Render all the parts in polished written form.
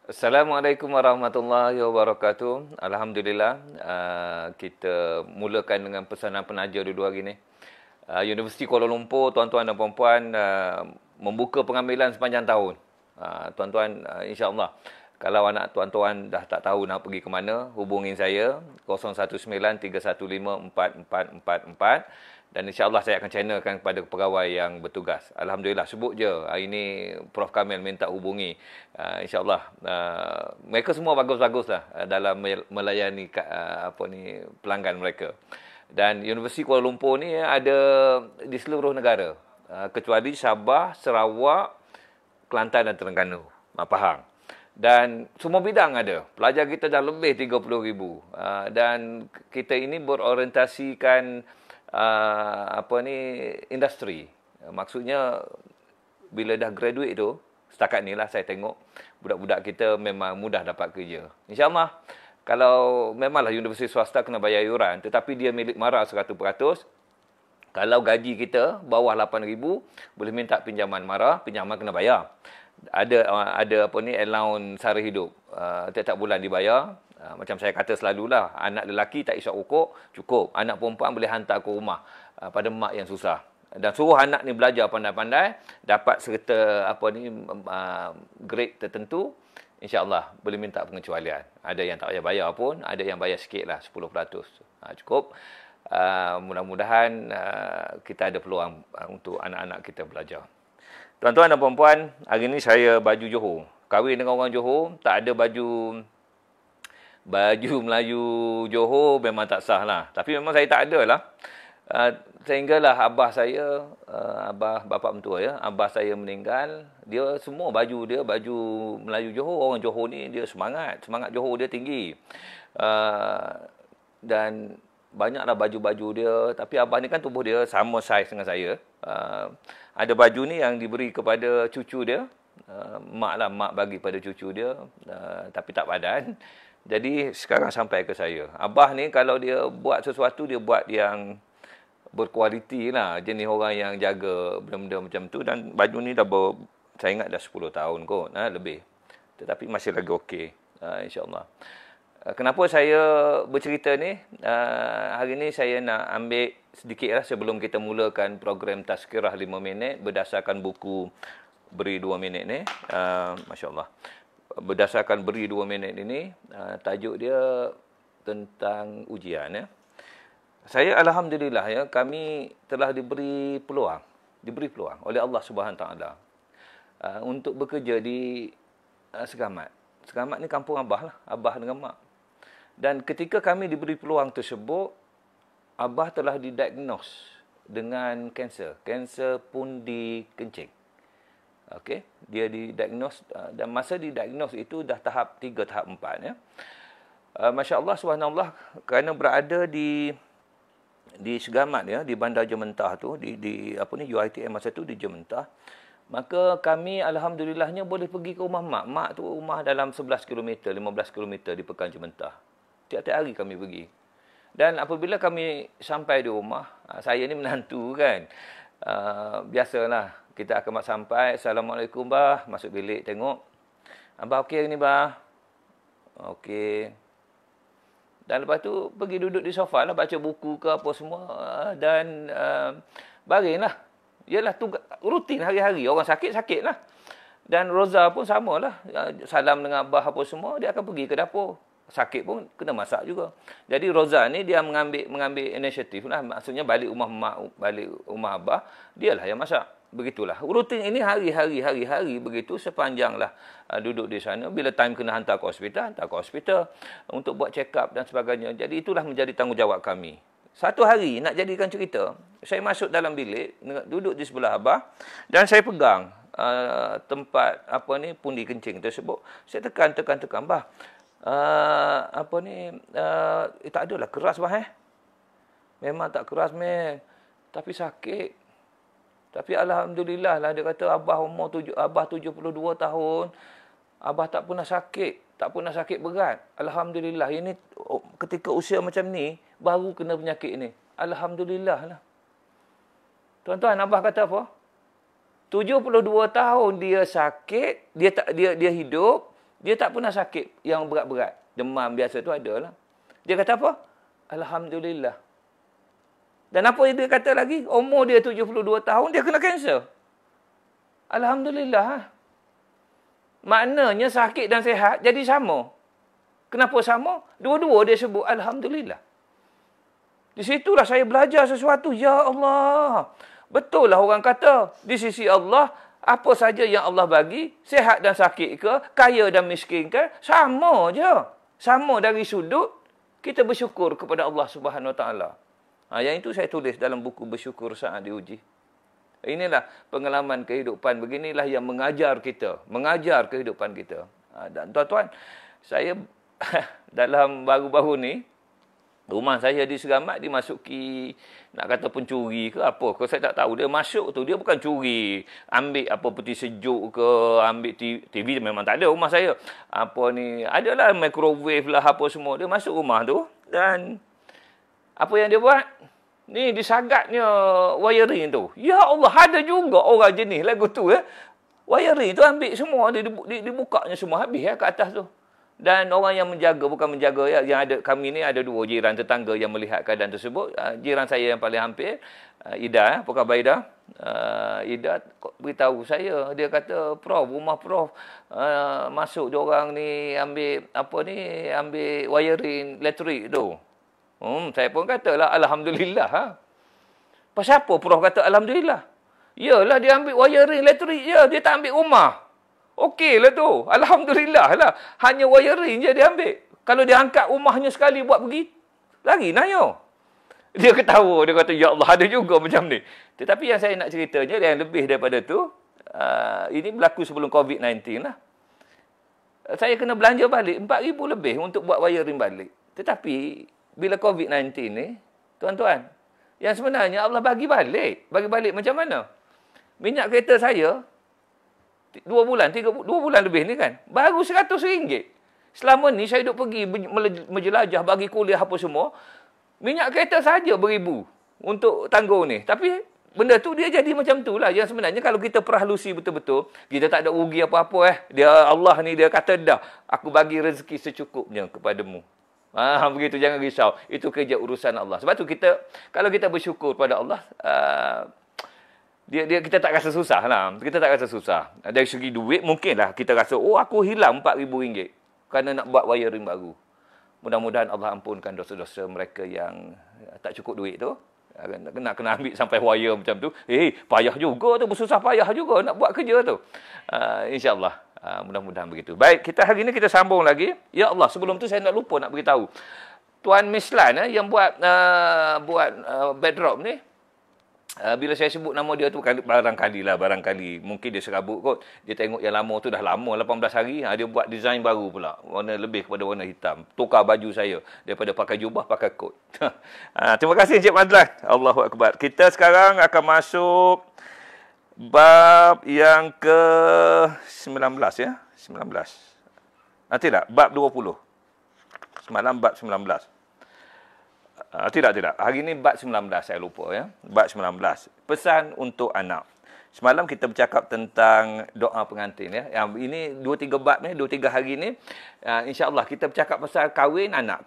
Assalamualaikum warahmatullahi wabarakatuh. Alhamdulillah, kita mulakan dengan pesanan penaja dulu hari ni. Universiti Kuala Lumpur, tuan-tuan dan puan-puan, membuka pengambilan sepanjang tahun. Tuan-tuan, insya-Allah, kalau anak tuan-tuan dah tak tahu nak pergi ke mana, hubungi saya 0193154444 dan insya-Allah saya akan channelkan kepada pegawai yang bertugas. Alhamdulillah, sebut je hari ini Prof Kamil minta hubungi. Insya-Allah mereka semua bagus-baguslah dalam melayani pelanggan mereka. Dan Universiti Kuala Lumpur ni ada di seluruh negara, kecuali Sabah, Sarawak, Kelantan dan Terengganu, Pahang. Dan semua bidang ada. Pelajar kita dah lebih 30,000. Dan kita ini berorientasikan industri. Maksudnya bila dah graduate tu, setakat ni lah saya tengok budak-budak kita memang mudah dapat kerja. InsyaAllah, kalau memanglah universiti swasta kena bayar iuran, tetapi dia milik MARA 100%. Kalau gaji kita bawah 8,000, boleh minta pinjaman MARA, pinjaman kena bayar. Ada allowance sara hidup. Tiap-tiap bulan dibayar. Macam saya kata selalulah, anak lelaki tak isap rokok, cukup. Anak perempuan boleh hantar ke rumah pada mak yang susah. Dan suruh anak ni belajar pandai-pandai, dapat serta grade tertentu, insya-Allah boleh minta pengecualian. Ada yang tak payah bayar pun, ada yang bayar sikit lah, 10%. Cukup. Mudah-mudahan kita ada peluang untuk anak-anak kita belajar. Tuan-tuan dan puan-puan, hari ni saya baju Johor. Kahwin dengan orang Johor, tak ada baju Melayu Johor memang tak sah lah. Tapi memang saya tak ada lah. Sehinggalah abah saya, abah bapa mentua ya, abah saya meninggal, dia semua baju Melayu Johor. Orang Johor ni dia semangat Johor dia tinggi. Dan banyaklah baju-baju dia, tapi abah ni kan tubuh dia sama saiz dengan saya. Ada baju ni yang diberi kepada cucu dia. Mak bagi pada cucu dia, tapi tak padan. Jadi sekarang sampai ke saya. Abah ni kalau dia buat sesuatu, dia buat yang berkualiti lah. Jenis orang yang jaga benda-benda macam tu. Dan baju ni saya ingat dah 10 tahun kot, lebih. Tetapi masih lagi okey, insya-Allah. Kenapa saya bercerita ni? Hari ni saya nak ambil sedikit lah sebelum kita mulakan program Tazkirah 5 minit berdasarkan buku Beri 2 minit ni. Masya-Allah. Berdasarkan Beri 2 minit ini, tajuk dia tentang ujian ya. Saya alhamdulillah ya, kami telah diberi peluang oleh Allah Subhanahu taala untuk bekerja di Segamat. Segamat ni kampung abah lah, abah dengan mak. Dan ketika kami diberi peluang tersebut, abah telah didiagnos dengan kanser pundi kencing. Okey, dia didiagnos dan masa didiagnos itu dah tahap 3, tahap 4 ya. Masya-Allah, subhanallah, kerana berada di Segamat ya, di Bandar Jementah tu, di UiTM masa tu di Jementah. Maka kami alhamdulillahnya boleh pergi ke rumah mak. Mak tu rumah dalam 11 km, 15 km di Pekan Jementah. Tiap-tiap hari kami pergi. Dan apabila kami sampai di rumah, saya ni menantu kan. Biasalah, kita akan sampai, Assalamualaikum bah, masuk bilik tengok. Abah okey ni bah? Okey. Dan lepas tu pergi duduk di sofa lah, baca buku ke apa semua. Dan baringlah. Yalah, rutin hari-hari. Orang sakit lah. Dan Roza pun samalah. Salam dengan abah apa semua, dia akan pergi ke dapur. Sakit pun kena masak juga. Jadi Roza ni dia mengambil inisiatif lah. Maksudnya balik rumah mak, balik rumah abah, dialah yang masak. Begitulah. Rutin ini hari-hari begitu sepanjanglah duduk di sana. Bila time kena hantar ke hospital untuk buat check up dan sebagainya. Jadi itulah menjadi tanggungjawab kami. Satu hari nak jadikan cerita, saya masuk dalam bilik, duduk di sebelah abah dan saya pegang tempat pundi kencing tersebut. Saya tekan, bah. Tak adalah keras bah Memang tak keras tapi sakit. Tapi alhamdulillah lah, dia kata abah 72 tahun, abah tak pernah sakit berat. Alhamdulillah, ini ketika usia macam ni baru kena penyakit ni. Alhamdulillah lah. Tuan-tuan, abah kata apa? 72 tahun dia sakit, dia hidup, Dia tak pernah sakit yang berat-berat. Demam biasa tu ada lah. Dia kata apa? Alhamdulillah. Dan apa yang dia kata lagi? Umur dia 72 tahun, dia kena kanser. Alhamdulillah. Maknanya sakit dan sihat jadi sama. Kenapa sama? Dua-dua dia sebut Alhamdulillah. Di situlah saya belajar sesuatu. Ya Allah. Betul lah orang kata. Di sisi Allah, apa saja yang Allah bagi, sihat dan sakit ke, kaya dan miskin ke, sama je. Sama dari sudut kita bersyukur kepada Allah Subhanahu Wa Taala. Yang itu saya tulis dalam buku Bersyukur Saat Diuji. Inilah pengalaman kehidupan. Beginilah yang mengajar kita. Mengajar kehidupan kita. Dan tuan-tuan, saya dalam baru-baru ni, rumah saya di Seramat dimasuki, nak kata pencuri ke apa. Kalau saya tak tahu, dia masuk tu, dia bukan curi. Ambil apa peti sejuk ke, ambil TV memang tak ada rumah saya. Apa ni, adalah microwave lah apa semua. Dia masuk rumah tu dan apa yang dia buat? Ni disagatnya wiring tu. Ya Allah, ada juga orang jenis lagu tu Wiring tu ambil semua, dibukanya semua habis ke atas tu. Dan orang yang menjaga, bukan menjaga ya, yang ada kami ni ada dua jiran tetangga yang melihat keadaan tersebut. Jiran saya yang paling hampir, Ida, apa khabar Ida? Ida beritahu saya, dia kata, Prof, rumah Prof masuk dia orang ni ambil wiring elektrik tu. Saya pun katalah Alhamdulillah. Pasal apa Prof kata Alhamdulillah? Yalah, dia ambil wiring elektrik je, dia tak ambil rumah. Okeylah tu. Alhamdulillah lah. Hanya wiring je dia ambil. Kalau dia angkat rumahnya sekali buat pergi, lagi nayo. Dia ketawa, dia kata, ya Allah, ada juga macam ni. Tetapi yang saya nak ceritanya, yang lebih daripada tu, ini berlaku sebelum COVID-19 lah. Saya kena belanja balik 4,000 lebih untuk buat wiring balik. Tetapi bila COVID-19 ni, tuan-tuan, yang sebenarnya Allah bagi balik. Bagi balik macam mana? Minyak kereta saya, 2 bulan lebih ni kan, baru RM100. Selama ni saya duk pergi menjelajah, bagi kuliah apa semua, minyak kereta saja beribu untuk tanggung ni. Tapi benda tu dia jadi macam tu lah. Yang sebenarnya kalau kita perhalusi betul-betul, kita tak ada rugi apa-apa Dia Allah ni, dia kata dah, aku bagi rezeki secukupnya kepadamu. Begitu, jangan risau. Itu kerja urusan Allah. Sebab tu kalau kita bersyukur pada Allah, kita tak rasa susah lah. Kita tak rasa susah. Dari segi duit, mungkinlah kita rasa, aku hilang RM4,000 kerana nak buat wiring baru. Mudah-mudahan Allah ampunkan dosa-dosa mereka yang tak cukup duit tu. Kena ambil sampai wire macam tu. Payah juga tu, bersusah payah juga nak buat kerja tu. InsyaAllah. Mudah-mudahan begitu. Baik, hari ini kita sambung lagi. Ya Allah, sebelum tu saya nak lupa nak beritahu. Tuan Mislan yang buat backdrop ni, bila saya sebut nama dia tu, barangkali mungkin dia serabut kot. Dia tengok yang lama tu dah lama, 18 hari. Dia buat design baru pula. Warna lebih kepada warna hitam. Tukar baju saya. Daripada pakai jubah, pakai kot. Terima kasih Encik Madlan. Allahu Akbar. Kita sekarang akan masuk bab yang ke-19 ya. 19. Tidak, bab 20. Semalam bab 19. Tidak. Hari ini bab 19 saya lupa ya. Bab 19. Pesan untuk anak. Semalam kita bercakap tentang doa pengantin ya. Yang ini 2-3 bab ni, 2-3 hari ni, insya-Allah kita bercakap pasal kahwin anak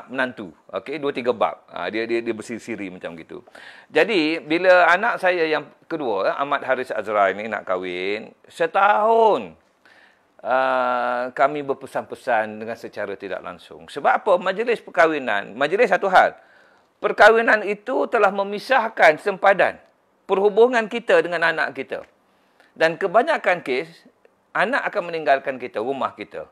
menantu. Okey, 2-3 bab. Dia bersiri-siri macam gitu. Jadi bila anak saya yang kedua, Ahmad Haris Azra ini nak kahwin, setahun kami berpesan-pesan dengan secara tidak langsung. Sebab apa? Majlis satu hal. Perkahwinan itu telah memisahkan sempadan perhubungan kita dengan anak kita. Dan kebanyakan kes, anak akan meninggalkan kita, rumah kita.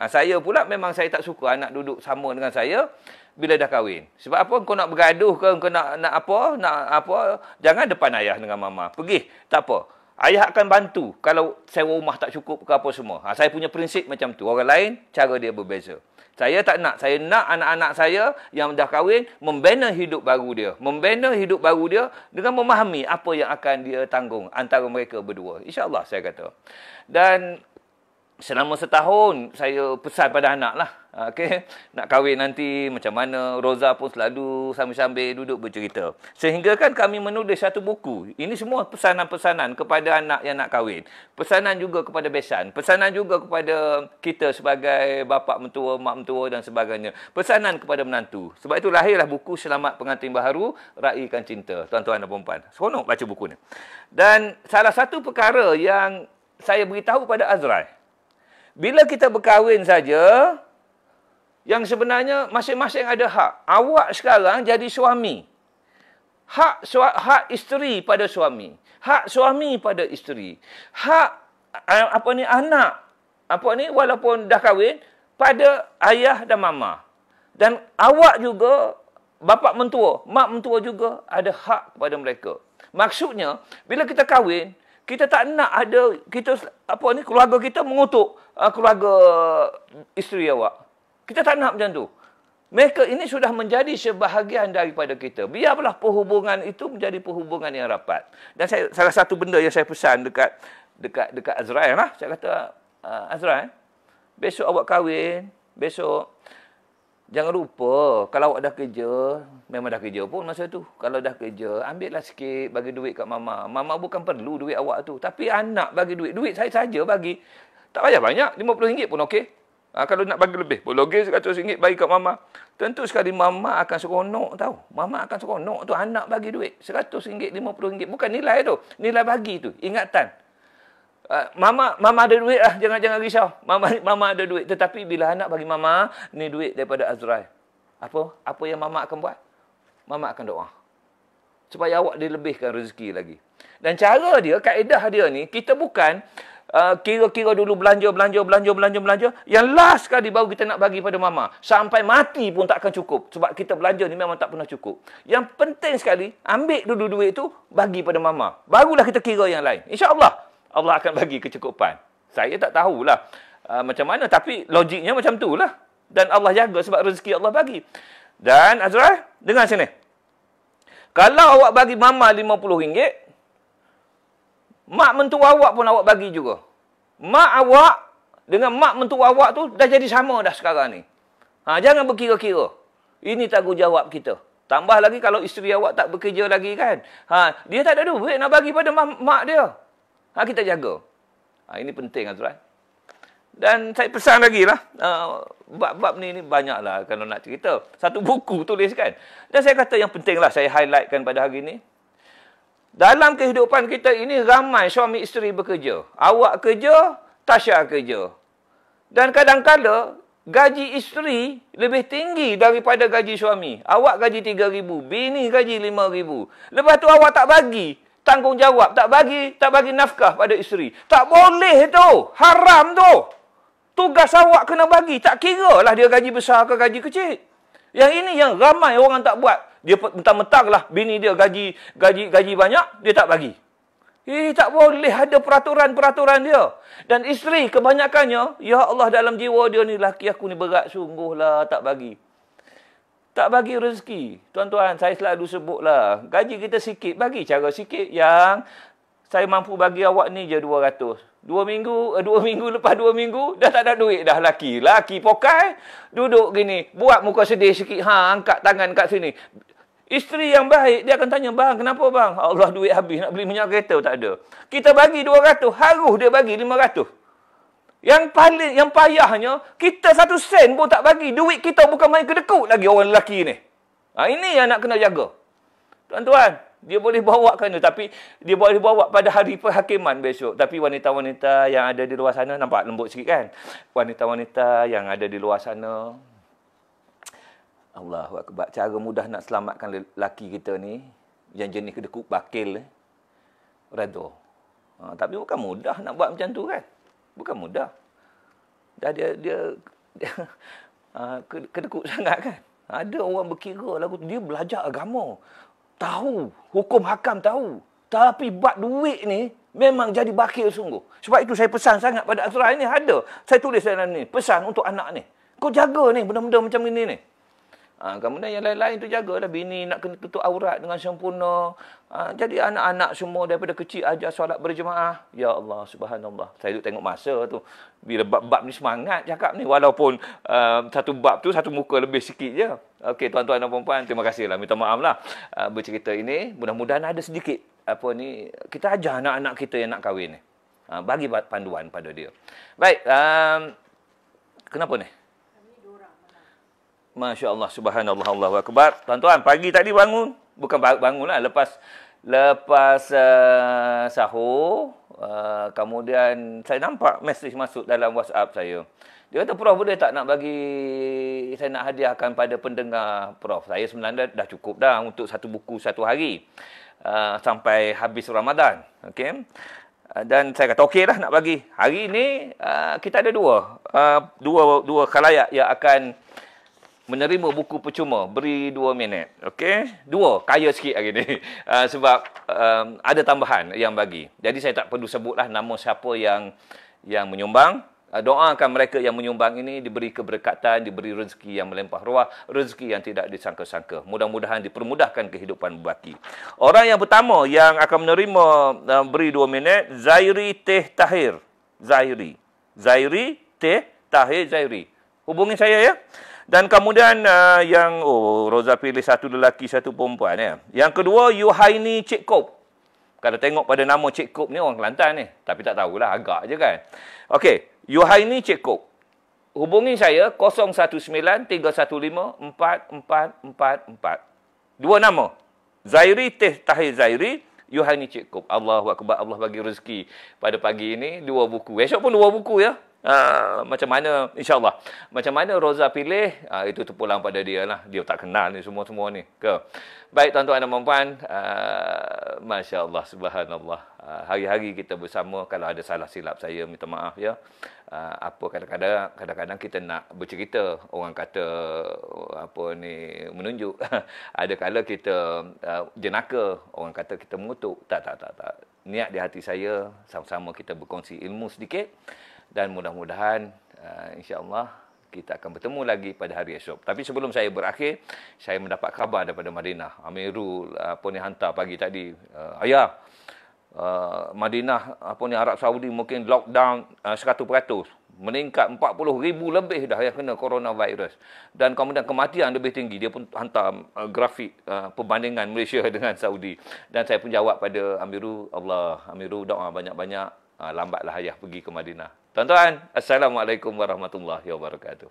Saya pula memang saya tak suka anak duduk sama dengan saya bila dah kahwin. Sebab apa? Kau nak bergaduh ke? Kau nak apa? Jangan depan ayah dengan mama. Pergi. Tak apa. Ayah akan bantu kalau sewa rumah tak cukup ke apa semua. Saya punya prinsip macam tu. Orang lain, cara dia berbeza. Saya tak nak. Saya nak anak-anak saya yang dah kahwin membina hidup baru dia. Membina hidup baru dia dengan memahami apa yang akan dia tanggung antara mereka berdua. InsyaAllah saya kata. Dan selama setahun saya pesan pada anak lah. Okay. Nak kahwin nanti macam mana. Roza pun selalu sambil-sambil duduk bercerita. Sehingga kan kami menulis satu buku. Ini semua pesanan-pesanan kepada anak yang nak kahwin. Pesanan juga kepada besan. Pesanan juga kepada kita sebagai bapa mentua, mak mentua dan sebagainya. Pesanan kepada menantu. Sebab itu lahirlah buku Selamat Pengantin Baharu, Raikan Cinta. Tuan-tuan dan puan-puan. Seronok baca buku ni. Dan salah satu perkara yang saya beritahu pada Azrai, bila kita berkahwin saja, yang sebenarnya masing-masing ada hak. Awak sekarang jadi suami. Hak isteri pada suami. Hak suami pada isteri. Hak anak. Walaupun dah kahwin, pada ayah dan mama. Dan awak juga, bapa mentua, mak mentua juga ada hak kepada mereka. Maksudnya, bila kita kahwin, kita tak nak ada keluarga kita mengutuk keluarga isteri awak. Kita tak nak macam tu. Mereka ini sudah menjadi sebahagian daripada kita. Biarlah perhubungan itu menjadi perhubungan yang rapat. Dan salah satu benda yang saya pesan dekat Azrai lah, saya kata, Azrai, besok awak kahwin, besok jangan lupa, kalau awak dah kerja, memang dah kerja pun masa tu. Kalau dah kerja, ambillah sikit, bagi duit kat mama. Mama bukan perlu duit awak tu. Tapi anak bagi duit. Duit saya saja bagi. Tak payah banyak, RM50 pun okey. Kalau nak bagi lebih, boleh RM100 bagi kat mama. Tentu sekali mama akan seronok tau. Mama akan seronok tu, anak bagi duit. RM100, RM50. Bukan nilai tu. Nilai bagi tu. Ingatan. Mama ada duit lah. Jangan risau. Mama ada duit. Tetapi bila anak bagi mama, ni duit daripada Azrai. Apa yang mama akan buat? Mama akan doa. Supaya awak dilebihkan rezeki lagi. Dan cara dia, kaedah dia ni, kita bukan kira-kira dulu belanja. Yang last sekali baru kita nak bagi pada mama. Sampai mati pun tak akan cukup. Sebab kita belanja ni memang tak pernah cukup. Yang penting sekali, ambil dulu duit tu, bagi pada mama. Barulah kita kira yang lain. InsyaAllah, Allah akan bagi kecukupan. Saya tak tahulah macam mana. Tapi logiknya macam tu lah. Dan Allah jaga sebab rezeki Allah bagi. Dan Azrai, dengar sini. Kalau awak bagi mama RM50, mak mentua awak pun awak bagi juga. Mak awak dengan mak mentua awak tu dah jadi sama dah sekarang ni. Jangan berkira-kira. Ini tanggungjawab kita. Tambah lagi kalau isteri awak tak bekerja lagi kan. Dia tak ada duit nak bagi pada mak dia. Kita jaga. Ini penting Azrai. Dan saya pesan lagi lah. Bab-bab ni banyaklah kalau nak cerita. Satu buku tulis kan. Dan saya kata yang penting lah saya highlightkan pada hari ni. Dalam kehidupan kita ini ramai suami isteri bekerja. Awak kerja, Tasha kerja. Dan kadang-kadang gaji isteri lebih tinggi daripada gaji suami. Awak gaji RM3,000, bini gaji RM5,000. Lepas tu awak tak bagi tanggungjawab, tak bagi nafkah pada isteri. Tak boleh tu. Haram tu. Tugas awak kena bagi. Tak kira lah dia gaji besar ke gaji kecil. Yang ini yang ramai orang tak buat. Dia mentang-mentang lah bini dia gaji banyak, dia tak bagi. Tak boleh ada peraturan-peraturan dia. Dan isteri kebanyakannya, ya Allah dalam jiwa dia ni, laki aku ni berat sungguh lah, tak bagi. Tak bagi rezeki. Tuan-tuan, saya selalu sebutlah, gaji kita sikit, bagi cara sikit yang saya mampu bagi awak ni je 200. 2 minggu lepas 2 minggu, dah tak ada duit dah laki. Laki pokai, duduk gini, buat muka sedih sikit, angkat tangan kat sini. Isteri yang baik, dia akan tanya, bang, kenapa bang? Allah duit habis, nak beli minyak kereta tak ada. Kita bagi 200, harus dia bagi 500. Yang payahnya, kita 1 sen pun tak bagi. Duit kita bukan main kedekut lagi orang lelaki ni. Ini yang nak kena jaga. Tuan-tuan, dia boleh bawakan tu, tapi dia boleh bawa pada hari perhakiman besok. Tapi wanita-wanita yang ada di luar sana, nampak lembut sikit kan? Wanita-wanita yang ada di luar sana, Allahu Akbar. Cara mudah nak selamatkan lelaki kita ni, yang jenis kedekut bakil, redha. Tapi bukan mudah nak buat macam tu kan? Bukan mudah. Dah dia kedekut sangat kan? Ada orang berkira lagu dia belajar agama. Tahu, hukum hakam tahu. Tapi bab duit ni memang jadi bakil sungguh. Sebab itu saya pesan sangat pada Azrai ni ada. Saya tulis dalam ni, pesan untuk anak ni. Kau jaga ni benda-benda macam ini ni. Kemudian yang lain-lain tu jagalah. Bini nak kena tutup aurat dengan sempurna. Jadi anak-anak semua daripada kecil ajar solat berjemaah. Ya Allah, subhanallah. Saya duduk tengok masa tu. Bila bab-bab ni semangat cakap ni. Walaupun satu bab tu satu muka lebih sikit je. Okey, tuan-tuan dan puan-puan, terima kasihlah. Minta maaf lah bercerita ini. Mudah-mudahan ada sedikit kita ajar anak-anak kita yang nak kahwin ni. Bagi panduan pada dia. Baik, kenapa ni? Masya Allah, subhanallah, Allahu Akbar. Tuan-tuan, pagi tadi bangun. Bukan bangunlah, lepas sahur. Kemudian saya nampak mesej masuk dalam WhatsApp saya. Dia kata, Prof, boleh tak nak saya nak hadiahkan pada pendengar Prof. Saya sebenarnya dah cukup dah untuk satu buku satu hari. Sampai habis Ramadan. Okay? Dan saya kata, okey lah nak bagi. Hari ini, kita ada dua khalayak yang akan menerima buku percuma, beri 2 minit. Okey? 2, kaya sikit hari ni. Sebab ada tambahan yang bagi. Jadi saya tak perlu sebutlah nama siapa yang menyumbang. Doakan mereka yang menyumbang ini diberi keberkatan, diberi rezeki yang melimpah ruah, rezeki yang tidak disangka-sangka. Mudah-mudahan dipermudahkan kehidupan berbaki. Orang yang pertama yang akan menerima beri 2 minit, Zairi Teh Tahir. Zairi Teh Tahir Zairi. Hubungi saya ya. Dan kemudian Roza pilih satu lelaki, satu perempuan ya. Yang kedua, Yuhaini Cik Kop. Kalau tengok pada nama Cik Kop ni orang Kelantan ni. Tapi tak tahulah, agak je kan. Okey, Yuhaini Cik Kop. Hubungi saya 019-315-4444. 2 nama. Zairi Teh Tahir Zairi, Yuhaini Cik Kop. Allahu Akbar, Allah bagi rezeki pada pagi ini 2 buku. Esok pun 2 buku ya. Macam mana, insyaAllah. Macam mana Roza pilih, itu terpulang pada dia lah. Dia tak kenal ni semua-semua ni. Baik tuan-tuan dan puan-puan, Masya Allah, subhanallah. Hari-hari kita bersama, kalau ada salah silap saya, minta maaf ya. Kadang-kadang kita nak bercerita, orang kata menunjuk. Ada kala kita jenaka, orang kata kita mengutuk. Tak. Niat di hati saya, sama-sama kita berkongsi ilmu sedikit. Dan mudah-mudahan insya-Allah kita akan bertemu lagi pada hari esok. Tapi sebelum saya berakhir, saya mendapat khabar daripada Madinah. Amirul hantar pagi tadi. Ayah, Madinah Arab Saudi mungkin lockdown 100%. Meningkat 40,000 lebih dah yang kena coronavirus. Dan kemudian kematian lebih tinggi. Dia pun hantar grafik perbandingan Malaysia dengan Saudi. Dan saya pun jawab pada Amirul, Amirul doa banyak-banyak. Lambatlah ayah pergi ke Madinah. Tuan-tuan, Assalamualaikum warahmatullahi wabarakatuh.